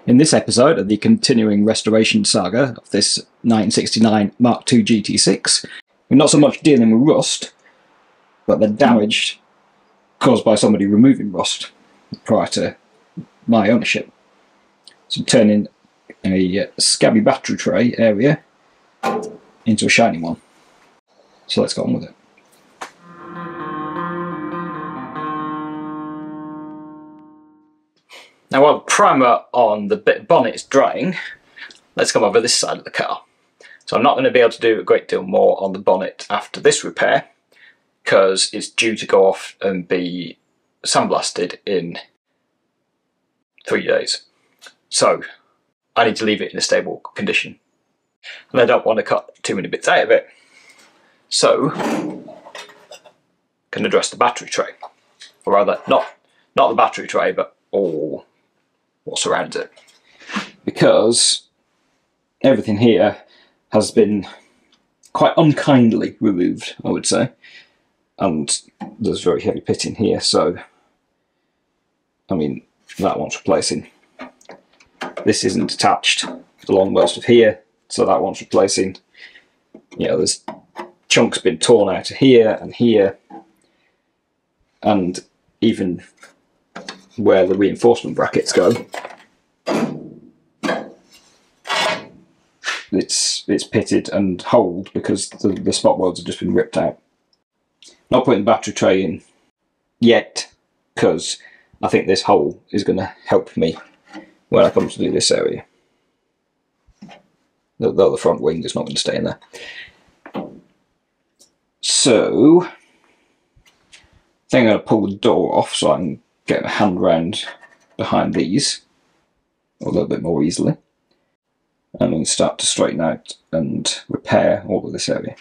In this episode of the continuing restoration saga of this 1969 Mark II GT6, we're not so much dealing with rust, but the damage caused by somebody removing rust prior to my ownership. So turning a scabby battery tray area into a shiny one. So let's go on with it. Now while the primer on the bit bonnet is drying, let's come over this side of the car. So I'm not going to be able to do a great deal more on the bonnet after this repair, because it's due to go off and be sandblasted in 3 days. So I need to leave it in a stable condition. And I don't want to cut too many bits out of it. So I can address the battery tray. Or rather, not the battery tray, but all what surrounds it. Because everything here has been quite unkindly removed, I would say. And there's very heavy pitting here, so I mean, that wants replacing. This isn't attached along most of here, so that wants replacing. You know, there's chunks been torn out of here, and even where the reinforcement brackets go, it's pitted and holed because the spot welds have just been ripped out. Not putting the battery tray in yet, because I think this hole is going to help me when I come to do this area. Though the front wing is not going to stay in there. So I think I'm going to pull the door off so I can get my hand round behind these a little bit more easily. And I'm going to start to straighten out and repair all of this area.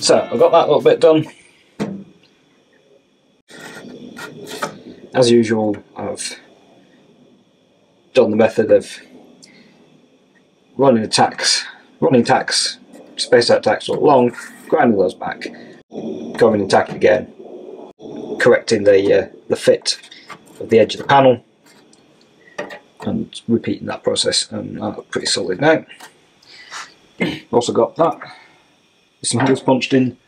So I've got that little bit done. As usual, I've done the method of running tacks, spaced out tacks all along, grinding those back, going and tacking again, correcting the fit of the edge of the panel, and repeating that process, and that's pretty solid now. Also got that, some holes punched in,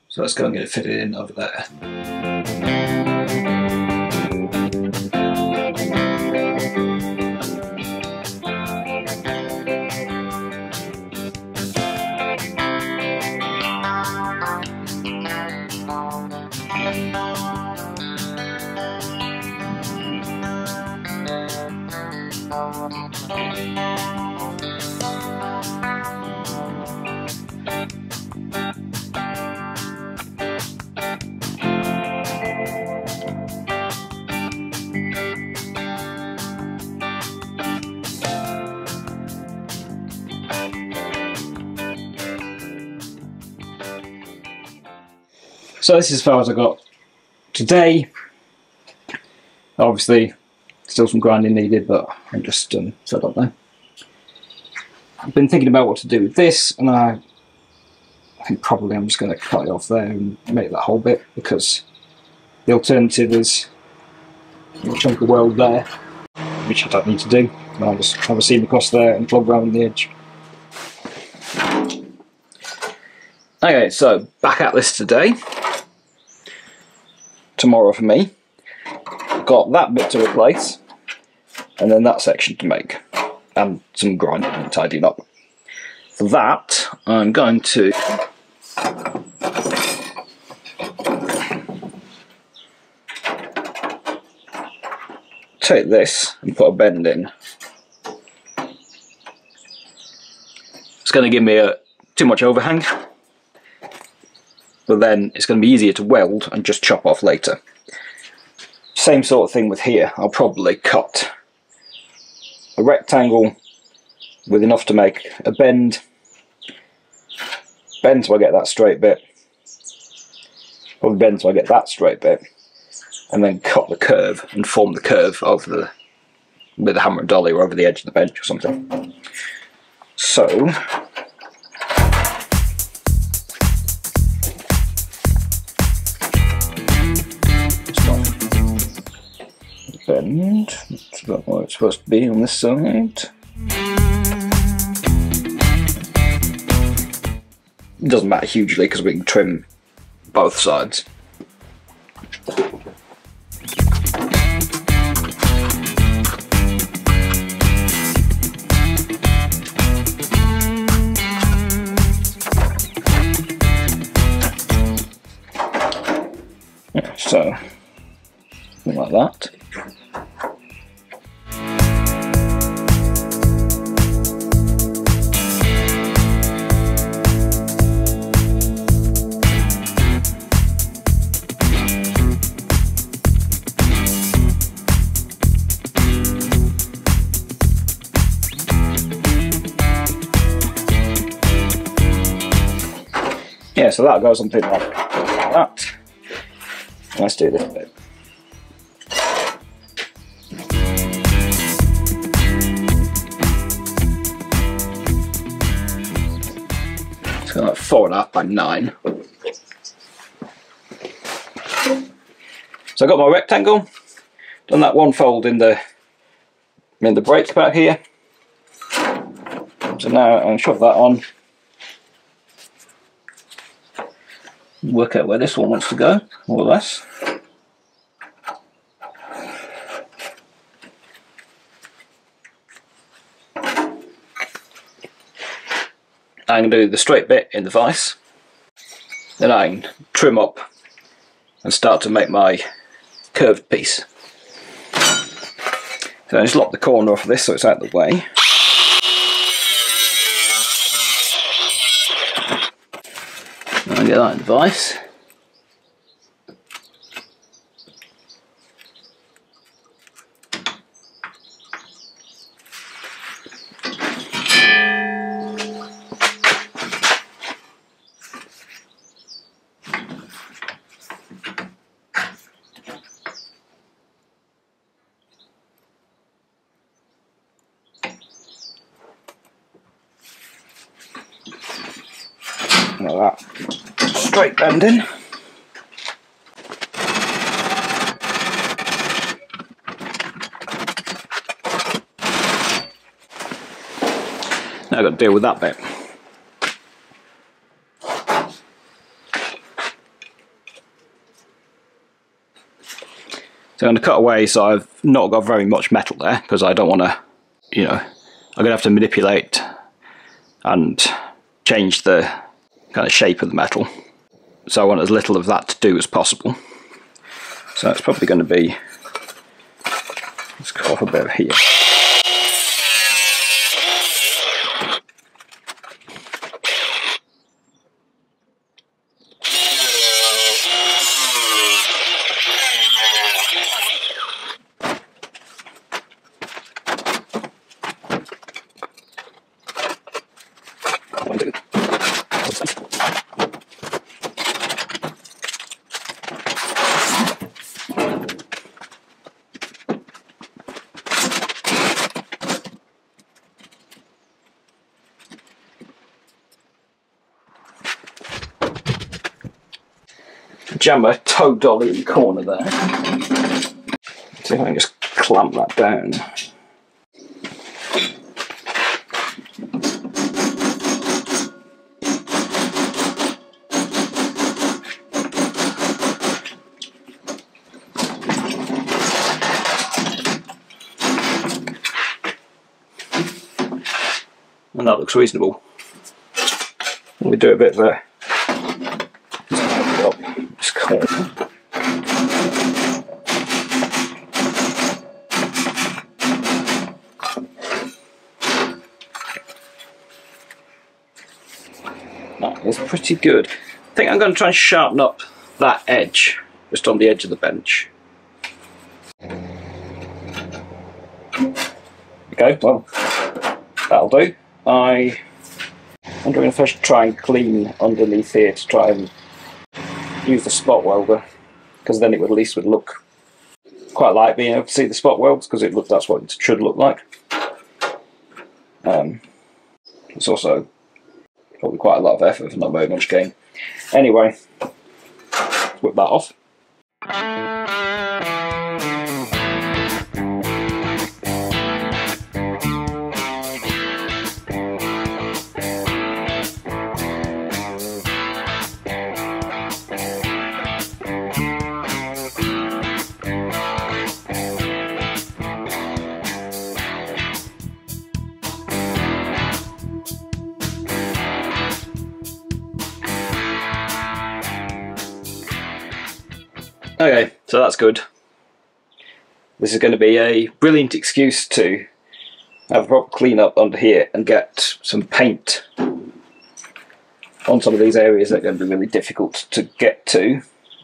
so let's go and get it fitted in over there. So this is as far as I got today. Obviously, still some grinding needed, but I'm just so I don't know. I've been thinking about what to do with this, and I think probably I'm just going to cut it off there and make that whole bit, because the alternative is a chunk of weld there, which I don't need to do. I'll just have a seam across there and plug around the edge. Okay, so back at this today. Tomorrow for me. Got that bit to replace, and then that section to make, and some grinding and tidying up. For that, I'm going to take this and put a bend in. It's going to give me too much overhang, but then it's going to be easier to weld and just chop off later. Same sort of thing with here. I'll probably cut a rectangle with enough to make a bend so I get that straight bit, probably bend so I get that straight bit, and then cut the curve and form the curve over with a hammer and dolly or over the edge of the bench or something. So bend, that's about where it's supposed to be on this side. It doesn't matter hugely because we can trim both sides. Yeah, so something like that. Yeah, so that goes something like that. Let's do this bit. So like 4.5 by 9. So I got my rectangle, done that one fold in the brake back here. So now I'm going to shove that on. Work out where this one wants to go, more or less. I can do the straight bit in the vise, then I can trim up and start to make my curved piece. So I just lock the corner off of this so it's out of the way. I get that in the vise. some of that straight bending. Now I've got to deal with that bit. So I'm going to cut away so I've not got very much metal there, because I don't want to, you know, I'm going to have to manipulate and change the kind of shape of the metal. So I want as little of that to do as possible. So it's probably going to be, let's cut off a bit here. Jam my toe dolly in the corner there. See if I can just clamp that down. And that looks reasonable. We do a bit of a this corner. That is pretty good. I think I'm going to try and sharpen up that edge, just on the edge of the bench. Okay, well, that'll do. I'm wondering if I should try and clean underneath here to try and use the spot welder, because then it would at least look quite like being able to see the spot welds, because that's what it should look like. It's also probably quite a lot of effort for not very much gain. Anyway, whip that off. Okay, so that's good. This is going to be a brilliant excuse to have a proper clean up under here and get some paint on some of these areas that are going to be really difficult to get to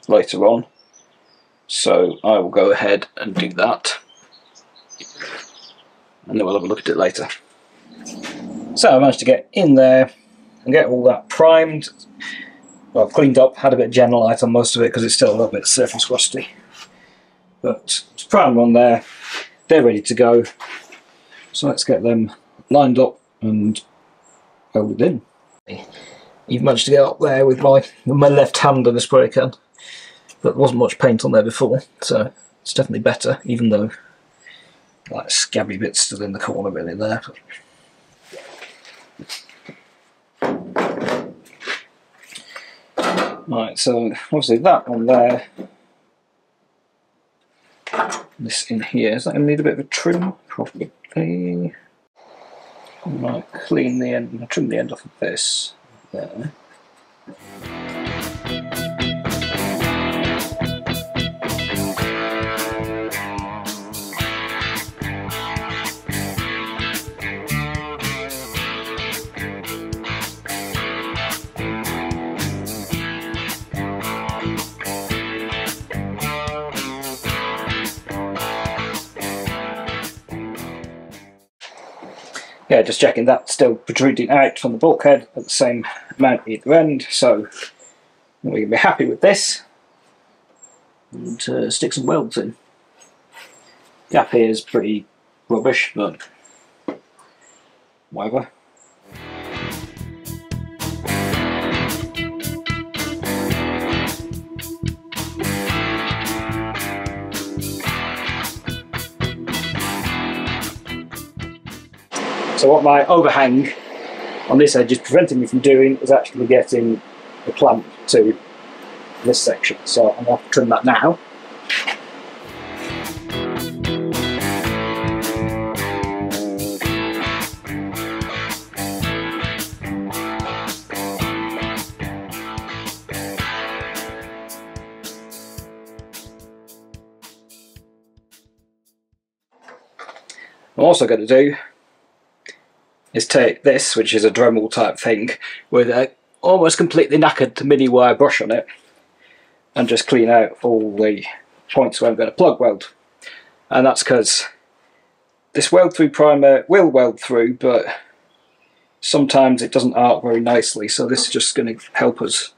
later on. So I will go ahead and do that, and then we'll have a look at it later. So I managed to get in there and get all that primed. Well, I've cleaned up, had a bit of Genelite on most of it because it's still a little bit surface rusty. But it's primed on there, they're ready to go. So let's get them lined up and welded in. Even managed to get up there with my left hand on a spray can. But there wasn't much paint on there before, so it's definitely better, even though like scabby bits still in the corner really there. Right, so obviously that one there, this in here, is that going to need a bit of a trim? Probably. I might clean the end, trim the end off of this there. Yeah, just checking that's still protruding out from the bulkhead at the same amount either end, so we can be happy with this and stick some welds in. Gap here is pretty rubbish, but whatever. So what my overhang on this edge is preventing me from doing is actually getting the clamp to this section. So I'm going to have to trim that now. I'm also going to do is take this, which is a Dremel type thing, with a almost completely knackered mini wire brush on it, and just clean out all the points where I'm going to plug weld. And that's because this weld through primer will weld through, but sometimes it doesn't arc very nicely, so this is just going to help us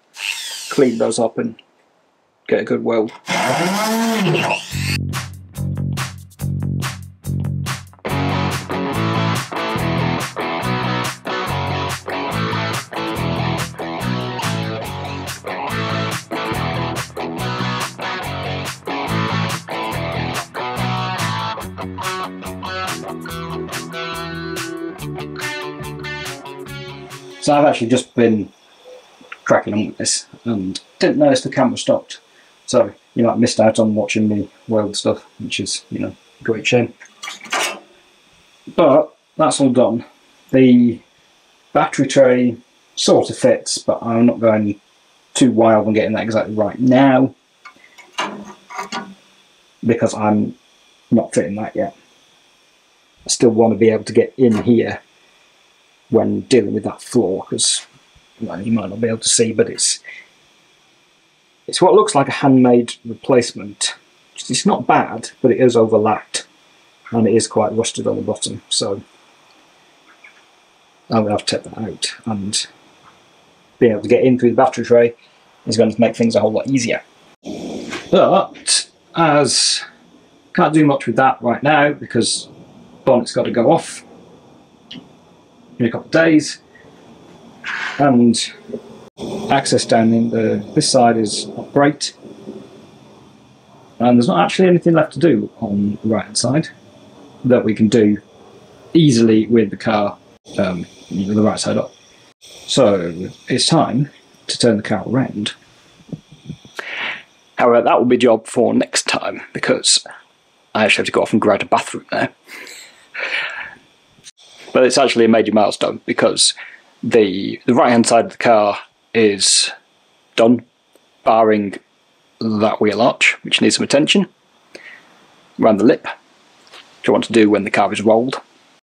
clean those up and get a good weld. So I've actually just been cracking on with this and didn't notice the camera stopped. So you might have missed out on watching me weld stuff, which is, you know, a great shame. But that's all done. The battery tray sort of fits, but I'm not going too wild on getting that exactly right now because I'm not fitting that yet. I still want to be able to get in here when dealing with that floor, because, well, you might not be able to see, but it's what looks like a handmade replacement. It's not bad, but it is overlapped and it is quite rusted on the bottom, so I'm going to have to take that out, and being able to get in through the battery tray is going to make things a whole lot easier. But as can't do much with that right now because bonnet's got to go off in a couple of days, and access down in this side is not great, and there's not actually anything left to do on the right hand side that we can do easily with the car the right side up. So it's time to turn the car around. However, that will be a job for next time because I actually have to go off and grab a bathroom now. But it's actually a major milestone because the right hand side of the car is done, barring that wheel arch, which needs some attention, around the lip, which I want to do when the car is rolled.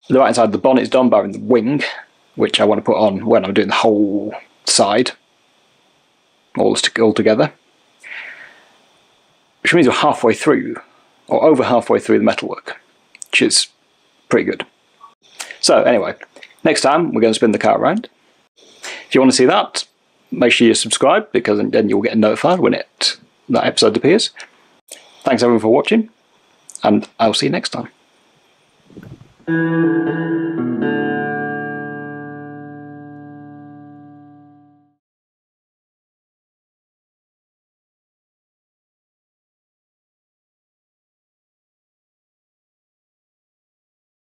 The right hand side of the bonnet is done, barring the wing, which I want to put on when I'm doing the whole side, all together. Which means we're halfway through, or over halfway through the metalwork, which is pretty good. So anyway, next time we're going to spin the car around. If you want to see that, make sure you subscribe, because then you'll get notified when that episode appears. Thanks everyone for watching, and I'll see you next time.